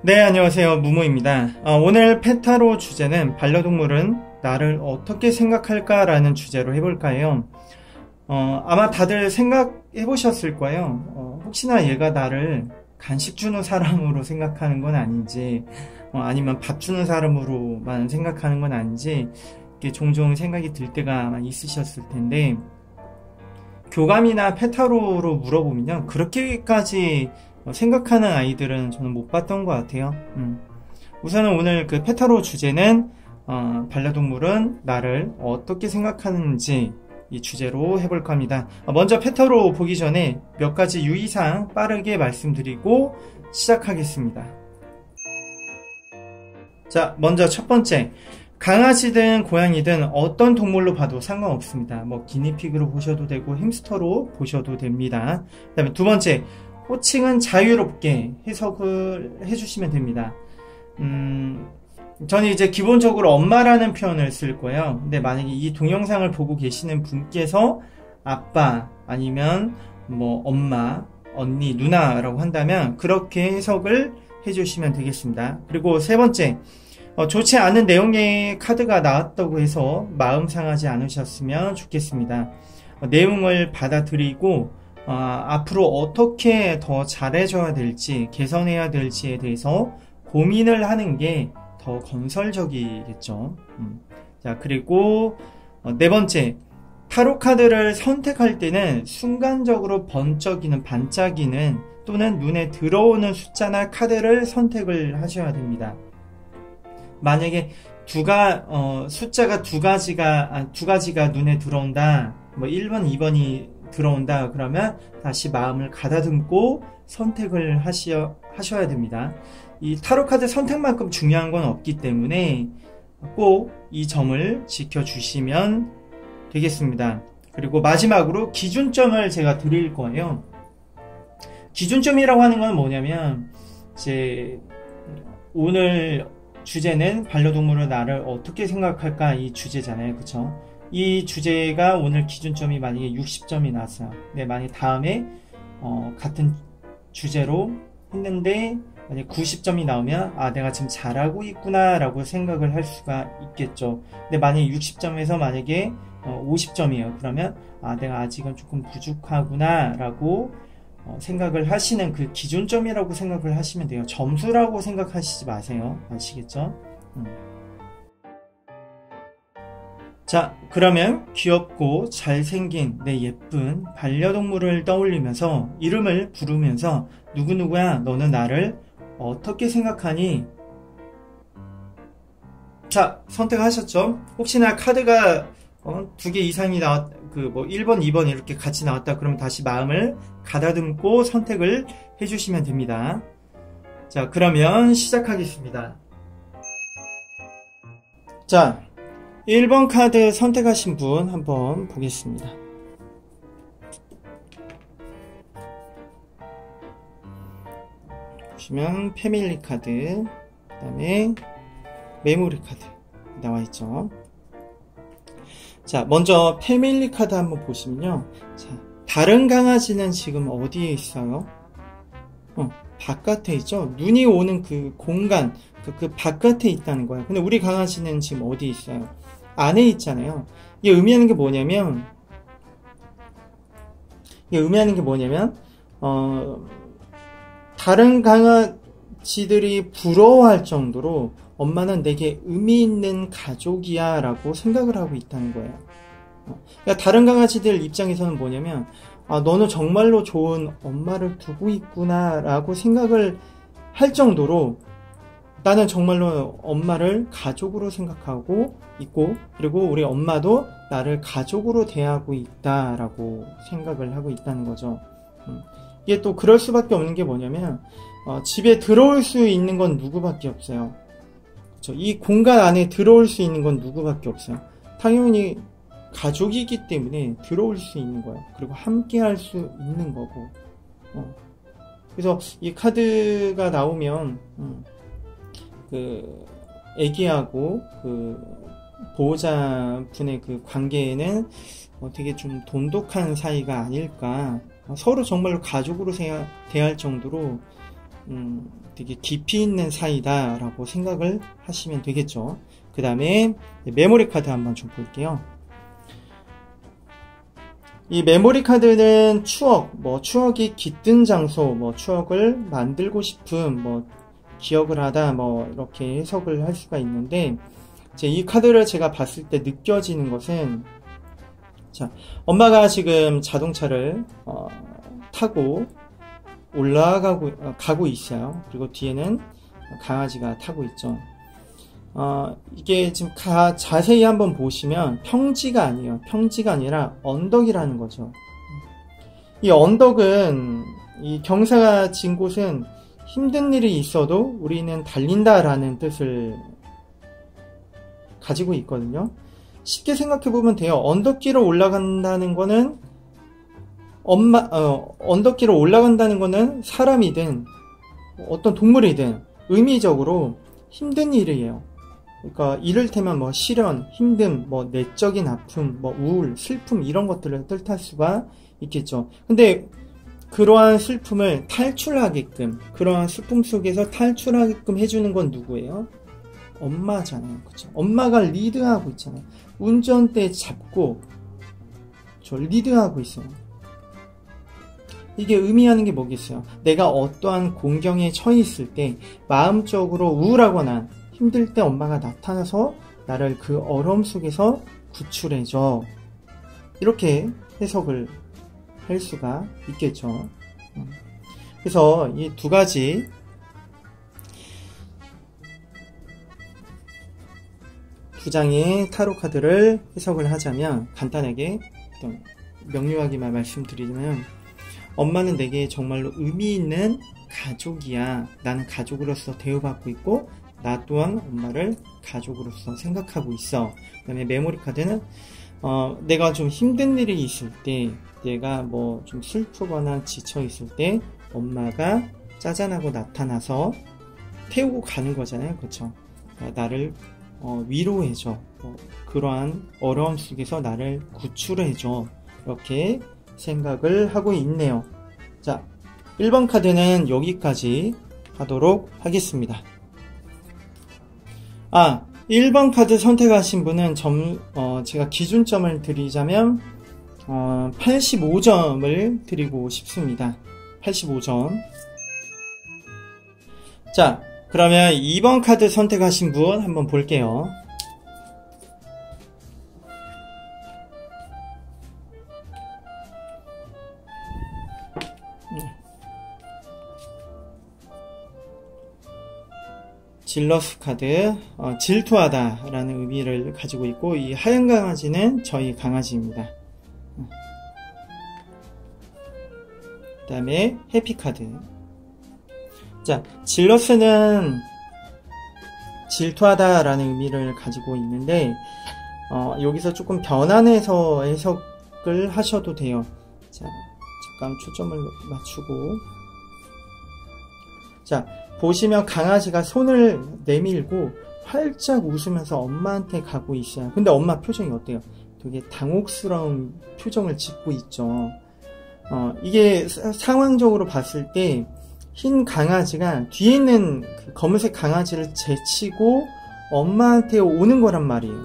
네, 안녕하세요. 무무입니다. 오늘 페타로 주제는 반려동물은 나를 어떻게 생각할까라는 주제로 해볼까 해요. 아마 다들 생각해 보셨을 거예요. 혹시나 얘가 나를 간식 주는 사람으로 생각하는 건 아닌지, 아니면 밥 주는 사람으로만 생각하는 건 아닌지, 이렇게 종종 생각이 들 때가 아마 있으셨을 텐데, 교감이나 페타로로 물어보면요. 그렇게까지 생각하는 아이들은 저는 못 봤던 것 같아요. 우선은 오늘 그 페타로 주제는 반려동물은 나를 어떻게 생각하는지 이 주제로 해볼까 합니다. 먼저 페타로 보기 전에 몇 가지 유의사항 빠르게 말씀드리고 시작하겠습니다. 자, 먼저 첫 번째. 강아지든 고양이든 어떤 동물로 봐도 상관없습니다. 기니피그로 보셔도 되고 햄스터로 보셔도 됩니다. 그 다음에 두 번째, 호칭은 자유롭게 해석을 해주시면 됩니다. 저는 이제 기본적으로 엄마라는 표현을 쓸 거예요. 근데 만약에 이 동영상을 보고 계시는 분께서 아빠 아니면 엄마, 언니, 누나라고 한다면 그렇게 해석을 해주시면 되겠습니다. 그리고 세 번째, 좋지 않은 내용의 카드가 나왔다고 해서 마음 상하지 않으셨으면 좋겠습니다. 내용을 받아들이고 앞으로 어떻게 더 잘해줘야 될지, 개선해야 될지에 대해서 고민을 하는 게 더 건설적이겠죠. 자, 그리고 네 번째, 타로 카드를 선택할 때는 순간적으로 반짝이는 또는 눈에 들어오는 숫자나 카드를 선택을 하셔야 됩니다. 만약에 숫자가 두 가지가 눈에 들어온다, 1번, 2번이 들어온다, 그러면 다시 마음을 가다듬고 선택을 하셔야 됩니다. 이 타로카드 선택만큼 중요한 건 없기 때문에 꼭 이 점을 지켜주시면 되겠습니다. 그리고 마지막으로 기준점을 제가 드릴 거예요. 기준점이라고 하는 건 뭐냐면, 이제 오늘 주제는 반려동물은 나를 어떻게 생각할까 이 주제잖아요. 그쵸? 이 주제가 오늘 기준점이 만약에 60점이 나왔어요. 근데 만약에 다음에 같은 주제로 했는데 만약에 90점이 나오면 내가 지금 잘하고 있구나 라고 생각을 할 수가 있겠죠. 근데 만약에 60점에서 만약에 50점이에요. 그러면 내가 아직은 조금 부족하구나 라고 생각을 하시는 그 기준점이라고 생각을 하시면 돼요. 점수라고 생각하시지 마세요. 아시겠죠? 자, 그러면 귀엽고 잘생긴 내 예쁜 반려동물을 떠올리면서 이름을 부르면서 누구누구야, 너는 나를 어떻게 생각하니? 자, 선택하셨죠? 혹시나 카드가 두 개 이상이 1번, 2번 이렇게 같이 나왔다 그러면 다시 마음을 가다듬고 선택을 해주시면 됩니다. 자, 그러면 시작하겠습니다. 자, 1번 카드 선택하신 분 한번 보겠습니다. 보시면 패밀리 카드, 그 다음에 메모리 카드 나와있죠. 자, 먼저 패밀리 카드 한번 보시면요. 자, 다른 강아지는 지금 어디에 있어요? 바깥에 있죠? 눈이 오는 그 공간, 그 바깥에 있다는 거예요. 근데 우리 강아지는 지금 어디에 있어요? 안에 있잖아요. 이게 의미하는 게 뭐냐면, 다른 강아지들이 부러워할 정도로 엄마는 내게 의미 있는 가족이야 라고 생각을 하고 있다는 거예요. 그러니까 다른 강아지들 입장에서는 뭐냐면, 너는 정말로 좋은 엄마를 두고 있구나 라고 생각을 할 정도로 나는 정말로 엄마를 가족으로 생각하고 있고, 그리고 우리 엄마도 나를 가족으로 대하고 있다라고 생각을 하고 있다는 거죠. 이게 또 그럴 수밖에 없는 게 뭐냐면, 집에 들어올 수 있는 건 누구밖에 없어요. 그쵸? 이 공간 안에 들어올 수 있는 건 누구밖에 없어요. 당연히 가족이기 때문에 들어올 수 있는 거예요. 그리고 함께 할 수 있는 거고. 그래서 이 카드가 나오면, 애기하고 보호자분의 그 관계에는 되게 좀 돈독한 사이가 아닐까. 서로 정말로 가족으로 대할 정도로 되게 깊이 있는 사이다라고 생각을 하시면 되겠죠. 그 다음에 메모리 카드 한번 좀 볼게요. 이 메모리 카드는 추억, 추억이 깃든 장소, 추억을 만들고 싶음, 기억을 하다, 이렇게 해석을 할 수가 있는데, 이 카드를 제가 봤을 때 느껴지는 것은, 자, 엄마가 지금 자동차를 타고 가고 있어요. 그리고 뒤에는 강아지가 타고 있죠. 이게 지금 자세히 한번 보시면 평지가 아니에요. 평지가 아니라 언덕이라는 거죠. 이 언덕은, 이 경사가 진 곳은 힘든 일이 있어도 우리는 달린다라는 뜻을 가지고 있거든요. 쉽게 생각해 보면 돼요. 언덕길을 올라간다는 거는 언덕길을 올라간다는 거는 사람이든 어떤 동물이든 의미적으로 힘든 일이에요. 그러니까 이를테면 시련, 힘듦, 내적인 아픔, 우울, 슬픔 이런 것들을 뜻할 수가 있겠죠. 근데 그러한 슬픔을 탈출하게끔, 그러한 슬픔 속에서 탈출하게끔 해주는 건 누구예요? 엄마잖아요. 그쵸? 엄마가 리드하고 있잖아요. 운전대 잡고 저 리드하고 있어요. 이게 의미하는 게 뭐겠어요? 내가 어떠한 공경에 처해 있을 때 마음적으로 우울하거나 힘들 때 엄마가 나타나서 나를 그 어려움 속에서 구출해줘. 이렇게 해석을 할 수가 있겠죠. 그래서 이 두 가지 두 장의 타로 카드를 해석을 하자면 간단하게 명료하게만 말씀드리면 엄마는 내게 정말로 의미 있는 가족이야. 나는 가족으로서 대우받고 있고 나 또한 엄마를 가족으로서 생각하고 있어. 그 다음에 메모리 카드는 내가 좀 힘든 일이 있을 때, 내가 좀 슬프거나 지쳐 있을 때 엄마가 짜잔하고 나타나서 태우고 가는 거잖아요. 그렇죠? 나를 위로해줘. 그러한 어려움 속에서 나를 구출해줘. 이렇게 생각을 하고 있네요. 자, 1번 카드는 여기까지 하도록 하겠습니다. 1번 카드 선택하신 분은 제가 기준점을 드리자면 85점을 드리고 싶습니다. 85점. 자, 그러면 2번 카드 선택하신 분 한번 볼게요. 질러스 카드, 질투하다 라는 의미를 가지고 있고, 이 하얀 강아지는 저희 강아지입니다. 그 다음에 해피 카드. 자, 질러스는 질투하다 라는 의미를 가지고 있는데, 여기서 조금 변환해서 해석을 하셔도 돼요. 자, 잠깐 초점을 맞추고. 자, 보시면 강아지가 손을 내밀고 활짝 웃으면서 엄마한테 가고 있어요. 근데 엄마 표정이 어때요? 되게 당혹스러운 표정을 짓고 있죠. 이게 상황적으로 봤을 때 흰 강아지가 뒤에 있는 그 검은색 강아지를 제치고 엄마한테 오는 거란 말이에요.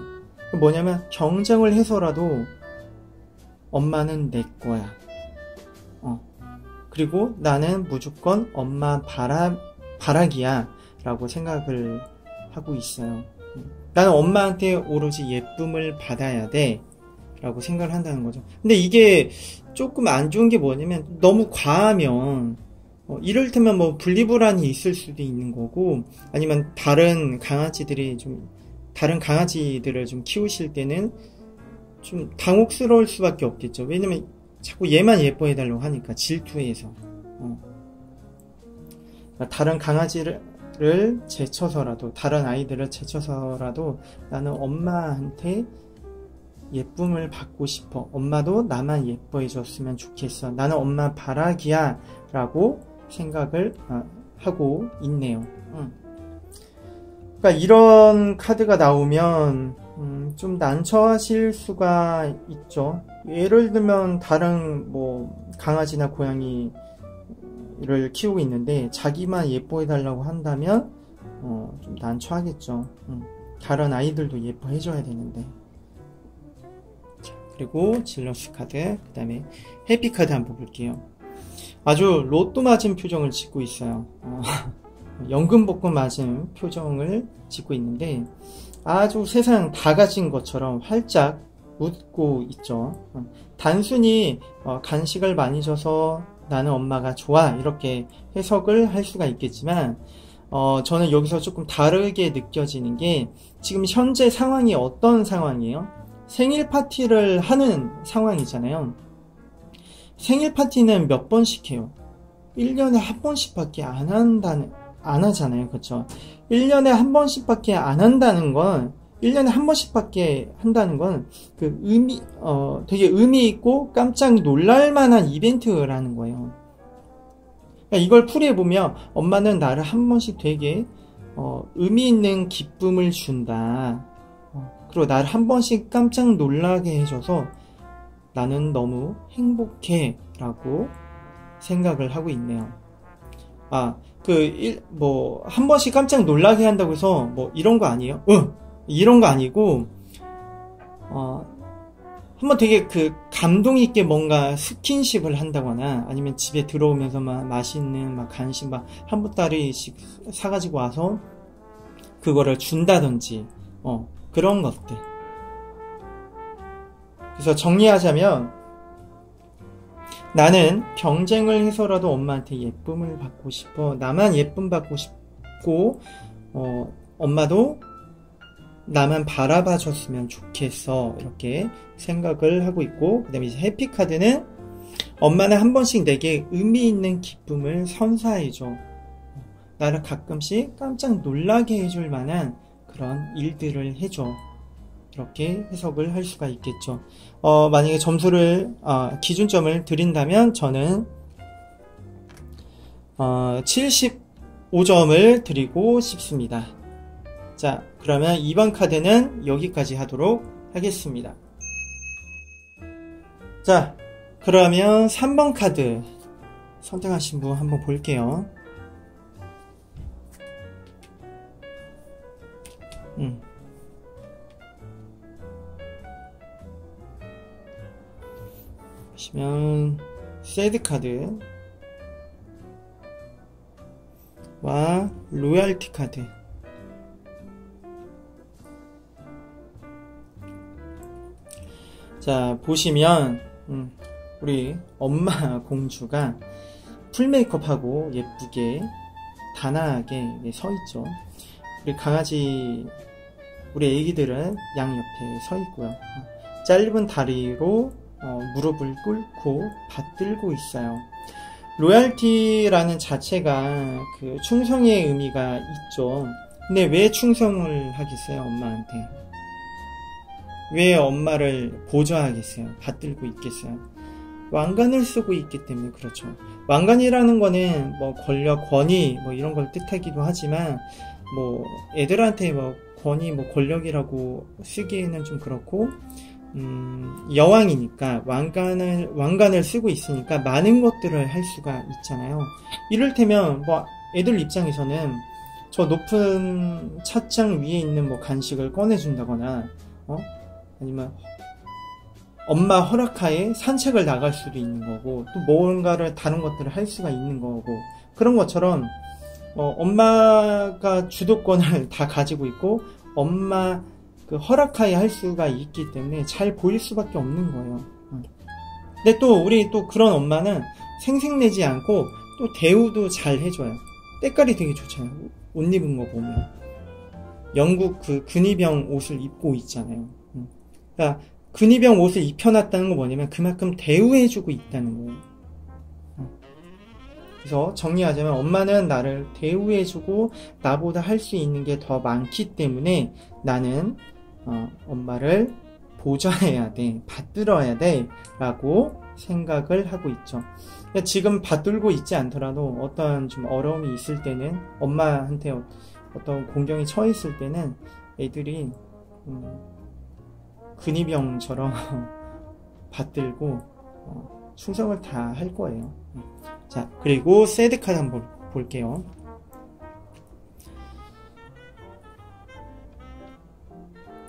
뭐냐면 경쟁을 해서라도 엄마는 내 거야. 그리고 나는 무조건 엄마 바라기야 라고 생각을 하고 있어요. 나는 엄마한테 오로지 예쁨을 받아야 돼 라고 생각을 한다는 거죠. 근데 이게 조금 안 좋은 게 뭐냐면 너무 과하면 이를테면 분리불안이 있을 수도 있는 거고, 아니면 다른 강아지들을 좀 키우실 때는 좀 당혹스러울 수밖에 없겠죠. 왜냐면 자꾸 얘만 예뻐해달라고 하니까 질투해서. 다른 강아지를 제쳐서라도, 다른 아이들을 제쳐서라도 나는 엄마한테 예쁨을 받고 싶어. 엄마도 나만 예뻐해 줬으면 좋겠어. 나는 엄마 바라기야 라고 생각을 하고 있네요. 그러니까 이런 카드가 나오면 좀 난처하실 수가 있죠. 예를 들면 다른 강아지나 고양이 아이를 키우고 있는데 자기만 예뻐해달라고 한다면 좀 난처하겠죠. 다른 아이들도 예뻐해줘야 되는데. 자, 그리고 질러스 카드, 그 다음에 해피 카드 한번 볼게요. 아주 로또 맞은 표정을 짓고 있어요. 연금복권 맞은 표정을 짓고 있는데 아주 세상 다 가진 것처럼 활짝 웃고 있죠. 단순히 간식을 많이 줘서 나는 엄마가 좋아 이렇게 해석을 할 수가 있겠지만 저는 여기서 조금 다르게 느껴지는 게 지금 현재 상황이 어떤 상황이에요? 생일 파티를 하는 상황이잖아요. 생일 파티는 몇 번씩 해요? 1년에 한 번씩 밖에 안 하잖아요. 그쵸? 1년에 한 번씩 밖에 안 한다는 건 1년에 한 번씩 밖에 한다는 건 되게 의미 있고 깜짝 놀랄 만한 이벤트라는 거예요. 그러니까 이걸 풀이해보면 엄마는 나를 한 번씩 되게 의미 있는 기쁨을 준다. 그리고 나를 한 번씩 깜짝 놀라게 해줘서 나는 너무 행복해 라고 생각을 하고 있네요. 한 번씩 깜짝 놀라게 한다고 해서 이런 거 아니에요? 이런 거 아니고 한번 되게 감동 있게 뭔가 스킨십을 한다거나 아니면 집에 들어오면서 맛있는 간식 한 보따리씩 사가지고 와서 그거를 준다든지 그런 것들. 그래서 정리하자면 나는 경쟁을 해서라도 엄마한테 예쁨을 받고 싶어. 나만 예쁨 받고 싶고 엄마도 나만 바라봐 줬으면 좋겠어. 이렇게 생각을 하고 있고, 그 다음에 이제 해피카드는 엄마는 한 번씩 내게 의미 있는 기쁨을 선사해줘. 나를 가끔씩 깜짝 놀라게 해줄 만한 그런 일들을 해줘. 이렇게 해석을 할 수가 있겠죠. 만약에 점수를 기준점을 드린다면 저는 75점을 드리고 싶습니다. 자, 그러면 2번 카드는 여기까지 하도록 하겠습니다. 자, 그러면 3번 카드 선택하신 분 한번 볼게요. 보시면 새드 카드와 로얄티 카드. 자, 보시면 우리 엄마 공주가 풀 메이크업하고 예쁘게 단아하게 서 있죠. 우리 강아지, 우리 애기들은 양 옆에 서 있고요. 짧은 다리로 무릎을 꿇고 받들고 있어요. 로얄티라는 자체가 충성의 의미가 있죠. 근데 왜 충성을 하겠어요, 엄마한테? 왜 엄마를 보좌하겠어요? 받들고 있겠어요? 왕관을 쓰고 있기 때문에 그렇죠. 왕관이라는 거는 권력, 권위 이런 걸 뜻하기도 하지만 애들한테 권위, 권력이라고 쓰기에는 좀 그렇고 여왕이니까 왕관을 쓰고 있으니까 많은 것들을 할 수가 있잖아요. 이를테면 애들 입장에서는 저 높은 찻장 위에 있는 간식을 꺼내준다거나 아니면 엄마 허락하에 산책을 나갈 수도 있는 거고 또 뭔가를 다른 것들을 할 수가 있는 거고 그런 것처럼 엄마가 주도권을 다 가지고 있고 엄마 허락하에 할 수가 있기 때문에 잘 보일 수밖에 없는 거예요. 근데 또 우리 또 그런 엄마는 생색내지 않고 또 대우도 잘 해줘요. 때깔이 되게 좋잖아요. 옷 입은 거 보면 영국 근위병 옷을 입고 있잖아요. 그러니까 근위병 옷을 입혀놨다는 거 뭐냐면 그만큼 대우해주고 있다는 거예요. 그래서 정리하자면 엄마는 나를 대우해주고 나보다 할 수 있는 게 더 많기 때문에 나는 엄마를 보좌해야 돼, 받들어야 돼 라고 생각을 하고 있죠. 지금 받들고 있지 않더라도 어떤 좀 어려움이 있을 때는 엄마한테 어떤 공경이 처했을 때는 애들이 근위병처럼 받들고 충성을 다 할 거예요. 자, 그리고 새드 카드 한번 볼게요.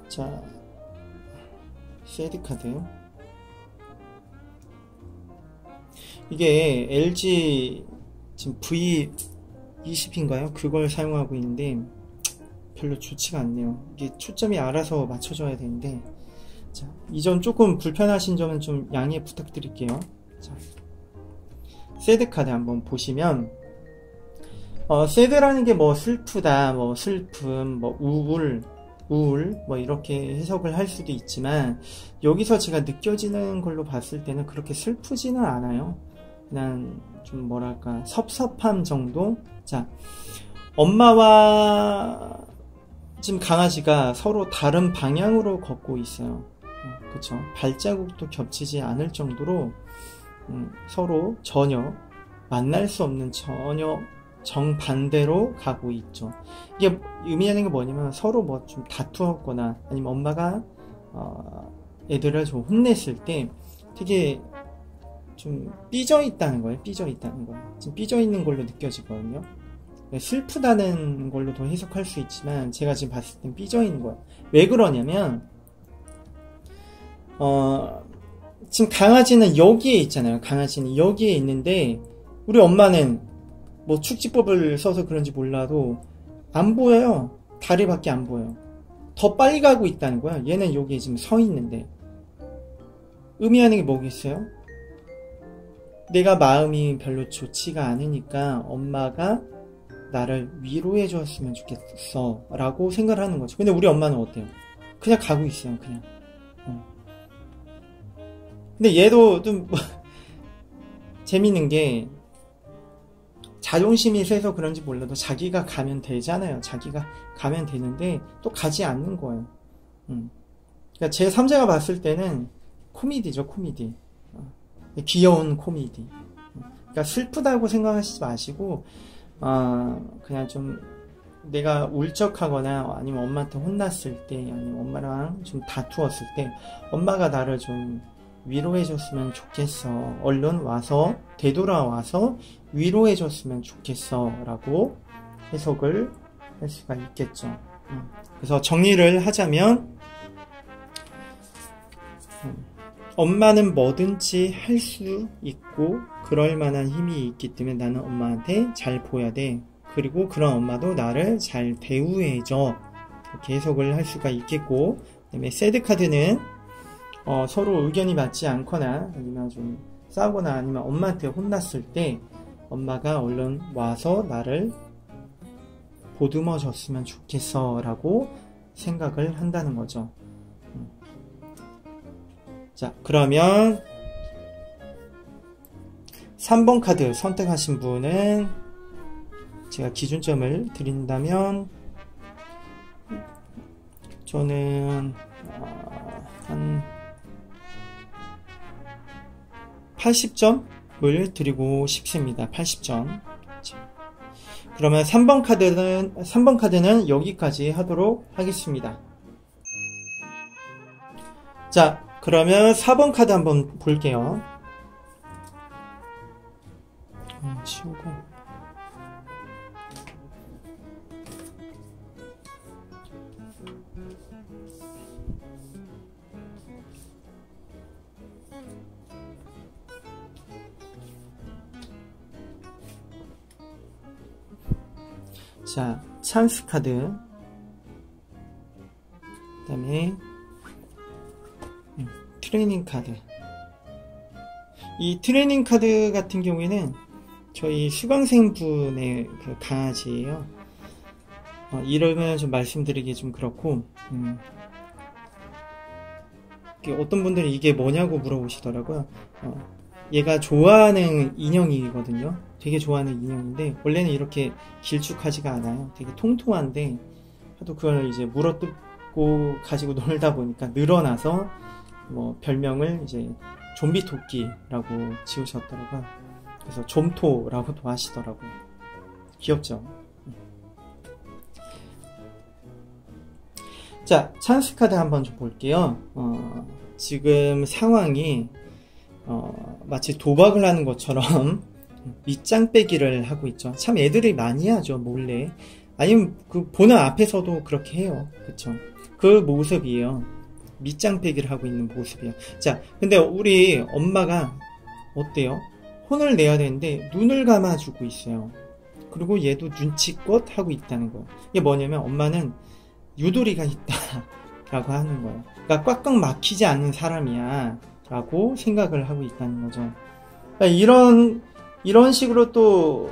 자, 새드 카드. 이게 LG 지금 V20인가요? 그걸 사용하고 있는데 별로 좋지가 않네요. 이게 초점이 알아서 맞춰줘야 되는데, 자, 이 점 조금 불편하신 점은 좀 양해 부탁드릴게요. 자, 새드 카드 한번 보시면, 새드라는 게 뭐 슬프다, 뭐 슬픔, 뭐 우울, 뭐 이렇게 해석을 할 수도 있지만, 여기서 제가 느껴지는 걸로 봤을 때는 그렇게 슬프지는 않아요. 그냥 좀 뭐랄까 섭섭함 정도. 자, 엄마와 지금 강아지가 서로 다른 방향으로 걷고 있어요. 그쵸? 발자국도 겹치지 않을 정도로 서로 전혀 만날 수 없는, 전혀 정반대로 가고 있죠. 이게 의미하는 게 뭐냐면 서로 뭐 좀 다투었거나 아니면 엄마가 애들을 좀 혼냈을 때 되게 좀 삐져 있다는 거예요. 삐져 있다는 거예요. 지금 삐져 있는 걸로 느껴지거든요. 슬프다는 걸로 더 해석할 수 있지만 제가 지금 봤을 땐 삐져 있는 거예요. 왜 그러냐면 지금 강아지는 여기에 있잖아요. 강아지는 여기에 있는데 우리 엄마는 뭐 축지법을 써서 그런지 몰라도 안 보여요. 다리밖에 안 보여요. 더 빨리 가고 있다는 거야. 얘는 여기에 지금 서 있는데 의미하는 게 뭐겠어요? 내가 마음이 별로 좋지가 않으니까 엄마가 나를 위로해 줬으면 좋겠어 라고 생각을 하는 거죠. 근데 우리 엄마는 어때요? 그냥 가고 있어요. 그냥. 근데 얘도 좀 재밌는 게 자존심이 세서 그런지 몰라도 자기가 가면 되잖아요. 자기가 가면 되는데 또 가지 않는 거예요. 그러니까 제 3자가 봤을 때는 코미디죠. 코미디. 귀여운 코미디. 그러니까 슬프다고 생각하시지 마시고 그냥 좀 내가 울적하거나 아니면 엄마한테 혼났을 때 아니면 엄마랑 좀 다투었을 때 엄마가 나를 좀 위로해줬으면 좋겠어. 얼른 와서 되돌아와서 위로해줬으면 좋겠어 라고 해석을 할 수가 있겠죠. 그래서 정리를 하자면 엄마는 뭐든지 할 수 있고 그럴 만한 힘이 있기 때문에 나는 엄마한테 잘 보여야 돼. 그리고 그런 엄마도 나를 잘 대우해줘. 이렇게 해석을 할 수가 있겠고, 그다음에 새드 카드는 서로 의견이 맞지 않거나 아니면 좀 싸우거나 아니면 엄마한테 혼났을 때 엄마가 얼른 와서 나를 보듬어 줬으면 좋겠어 라고 생각을 한다는 거죠. 자, 그러면 3번 카드 선택하신 분은 제가 기준점을 드린다면 저는 한 80점을 드리고 싶습니다. 80점. 그러면 3번 카드는 여기까지 하도록 하겠습니다. 자, 그러면 4번 카드 한번 볼게요. 치우고. 자, 찬스 카드. 그 다음에 트레이닝 카드. 이 트레이닝 카드 같은 경우에는 저희 수강생분의 그 강아지예요. 이러면 좀 말씀드리기 좀 그렇고, 어떤 분들이 이게 뭐냐고 물어보시더라고요. 얘가 좋아하는 인형이거든요. 되게 좋아하는 인형인데 원래는 이렇게 길쭉하지가 않아요. 되게 통통한데 하도 그걸 이제 물어뜯고 가지고 놀다 보니까 늘어나서 뭐 별명을 이제 좀비 토끼라고 지으셨더라고요. 그래서 좀토라고도 하시더라고요. 귀엽죠? 자, 찬스 카드 한번 좀 볼게요. 지금 상황이 마치 도박을 하는 것처럼 밑장 빼기를 하고 있죠. 참 애들이 많이 하죠, 몰래. 아니면 그 보는 앞에서도 그렇게 해요. 그쵸? 그 모습이에요. 밑장 빼기를 하고 있는 모습이에요. 자, 근데 우리 엄마가 어때요? 혼을 내야 되는데 눈을 감아주고 있어요. 그리고 얘도 눈치껏 하고 있다는 거예요. 이게 뭐냐면 엄마는 유도리가 있다 라고 하는 거예요. 그러니까 꽉꽉 막히지 않는 사람이야 라고 생각을 하고 있다는 거죠. 그러니까 이런 식으로 또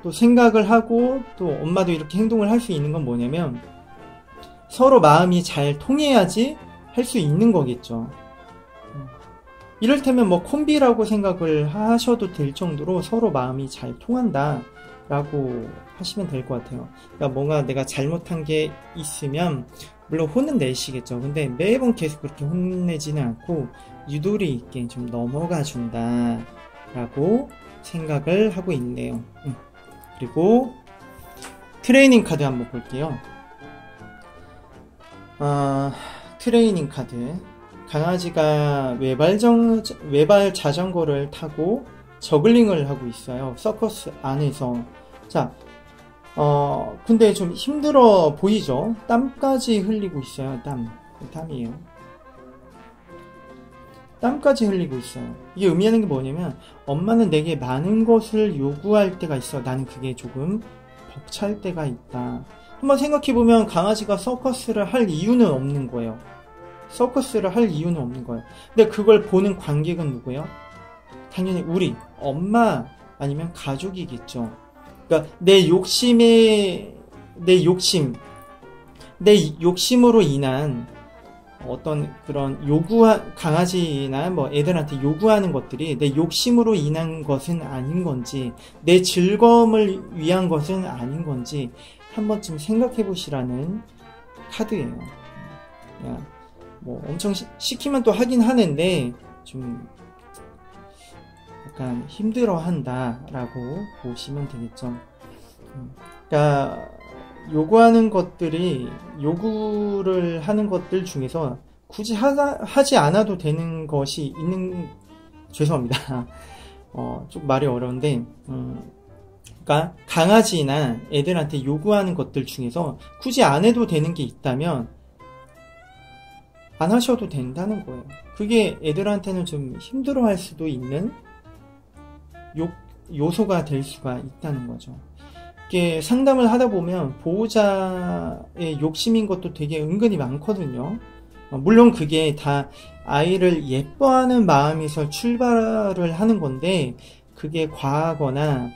생각을 하고 또 엄마도 이렇게 행동을 할 수 있는 건 뭐냐면 서로 마음이 잘 통해야지 할 수 있는 거겠죠. 이를테면 뭐 콤비라고 생각을 하셔도 될 정도로 서로 마음이 잘 통한다 라고 하시면 될 것 같아요. 그러니까 뭔가 내가 잘못한 게 있으면 물론 혼은 내시겠죠. 근데 매번 계속 그렇게 혼내지는 않고 유도리 있게 좀 넘어가 준다 라고 생각을 하고 있네요. 그리고 트레이닝 카드 한번 볼게요. 트레이닝 카드. 강아지가 외발 자전거를 타고 저글링을 하고 있어요. 서커스 안에서. 자, 근데 좀 힘들어 보이죠? 땀까지 흘리고 있어요. 땀이에요. 땀까지 흘리고 있어요. 이게 의미하는 게 뭐냐면 엄마는 내게 많은 것을 요구할 때가 있어. 나는 그게 조금 벅찰 때가 있다. 한번 생각해보면 강아지가 서커스를 할 이유는 없는 거예요. 서커스를 할 이유는 없는 거예요. 근데 그걸 보는 관객은 누구예요? 당연히 우리 엄마 아니면 가족이겠죠. 그러니까 내 욕심으로 인한 어떤 그런 강아지나 뭐 애들한테 요구하는 것들이 내 욕심으로 인한 것은 아닌 건지, 내 즐거움을 위한 것은 아닌 건지 한 번쯤 생각해 보시라는 카드예요. 뭐 엄청 시키면 또 하긴 하는데 좀 약간 힘들어 한다 라고 보시면 되겠죠. 그러니까 요구를 하는 것들 중에서 굳이 하지 않아도 되는 것이 죄송합니다. 좀 말이 어려운데, 그러니까 강아지나 애들한테 요구하는 것들 중에서 굳이 안 해도 되는 게 있다면 안 하셔도 된다는 거예요. 그게 애들한테는 좀 힘들어할 수도 있는 요소가 될 수가 있다는 거죠. 이게 상담을 하다 보면 보호자의 욕심인 것도 되게 은근히 많거든요. 물론 그게 다 아이를 예뻐하는 마음에서 출발을 하는 건데 그게 과하거나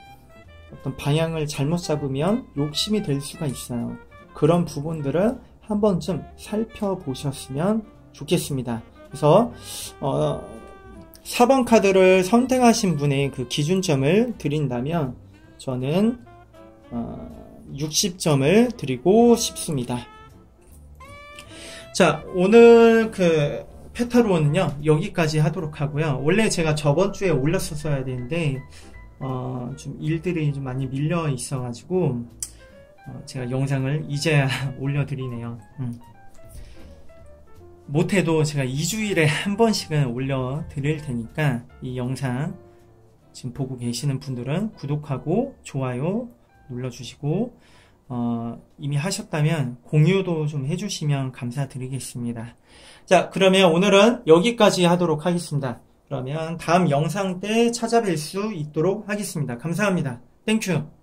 어떤 방향을 잘못 잡으면 욕심이 될 수가 있어요. 그런 부분들을 한 번쯤 살펴보셨으면 좋겠습니다. 그래서 4번 카드를 선택하신 분의 그 기준점을 드린다면 저는 60점을 드리고 싶습니다. 자, 오늘 그 페타로는요 여기까지 하도록 하고요. 원래 제가 저번 주에 올렸었어야 되는데 좀 일들이 좀 많이 밀려 있어가지고 제가 영상을 이제야 올려드리네요. 못해도 제가 2주일에 한 번씩은 올려드릴 테니까 이 영상 지금 보고 계시는 분들은 구독하고 좋아요 눌러주시고 이미 하셨다면 공유도 좀 해주시면 감사드리겠습니다. 자, 그러면 오늘은 여기까지 하도록 하겠습니다. 그러면 다음 영상 때 찾아뵐 수 있도록 하겠습니다. 감사합니다. 땡큐.